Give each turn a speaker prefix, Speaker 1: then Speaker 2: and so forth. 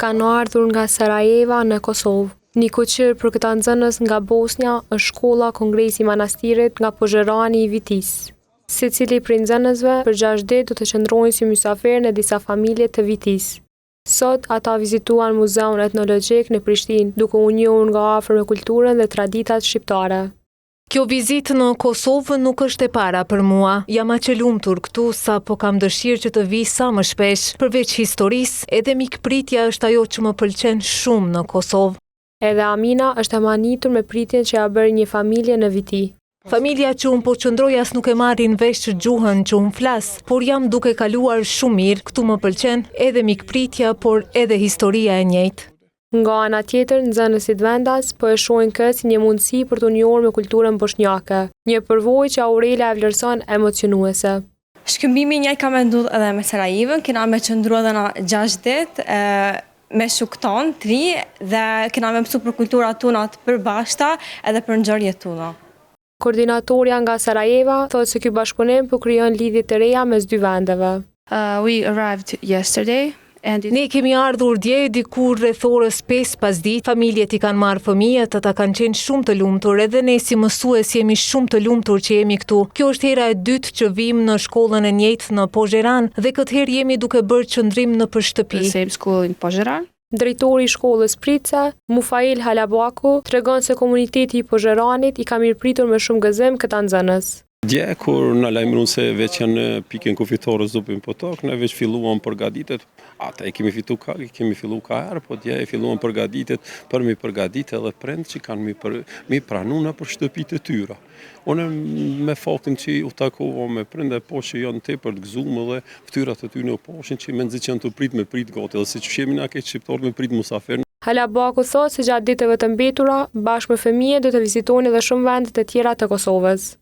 Speaker 1: Kanë ardhur nga Sarajeva në Kosovë. Një kuqir për këta nxënës nga Bosnja është shkolla Kongresi Manastirit nga Pozherani i Vitis. Secili prej nxënësve për 6 ditë do të qëndrojnë si mysafirë në disa familje të Vitis. Sot ata vizituan muzeun etnologjik në Prishtinë, duke u njohur nga afër me kulturën dhe traditat shqiptare.
Speaker 2: Kjo vizitë në Kosovë nuk është e para për mua. Jam aq e lumtur këtu sa po kam dëshirë që të vi sa më shpesh. Përveç historisë, edhe mikpritja është ajo që më pëlqen shumë në Kosovë.
Speaker 1: Edhe Amina është e manitur me pritjen që ja bëri një familje në Viti.
Speaker 2: Familja që unë po qëndroj as nuk e marrin vesh gjuhën që unë flas, por jam duke kaluar shumë mirë. Këtu më pëlqen edhe mikpritja, por edhe historia e njëjtë.
Speaker 1: Nga ana tjetër, nxënësit vendas po e shohin këtë si një mundësi për të njohur me kulturën bosnjake, një përvojë që Aurelia e vlerëson emocionuese.
Speaker 3: Shkëmbimi i njëjtë ka me ndodhur edhe me Sarajevën, kena me qëndru edhe na 6 ditë me shukton, 3 dhe kena me mësu për kulturat tona të përbashkëta edhe për ngjarjet tona.
Speaker 1: Koordinatorja nga Sarajeva thotë se ky bashkëpunim po krijon lidhje të reja mes dy vendeve.
Speaker 4: We arrived yesterday.
Speaker 2: Ne kemi ardhur dje diku rreth orës 5 pasditë. Familjet i kanë marrë fëmijët, ata kanë qenë shumë të lumtur, edhe ne si mësues jemi shumë të lumtur që jemi këtu. Kjo është hera e dytë që vim në shkollën e njëjtë në Pozheran dhe këtë herë jemi duke bërë qëndrim nëpër shtëpi.
Speaker 4: The same school in Pozheran.
Speaker 1: Drejtori i shkollës Prica, Mufail Halabaku, tregon se komuniteti i Pozheranit i ka mirëpritur me shumë gëzim këta nxënës.
Speaker 5: Dje, kur në lajmëruan se veç janë pikën kufitore zupin potok, ne veç filluam përgatitet. Ata e kemi fillu ka herë, po dje e filluam përgatitet për mi përgatitet edhe prind që kanë mi pranuna për shtëpitë e tyra. Unë me faktin që u takova me prind e po që janë tepër të gëzuar dhe fytyrat e tyre u poshin që me nxit që janë të prit me prit gati, edhe siç jemi na këtë shqiptar me prit musafir.
Speaker 1: Halabaku thotë se gjatë ditëve të mbetura, bashkë me fëmijët do të vizitojnë edhe shumë vende të tjera të Kosovës.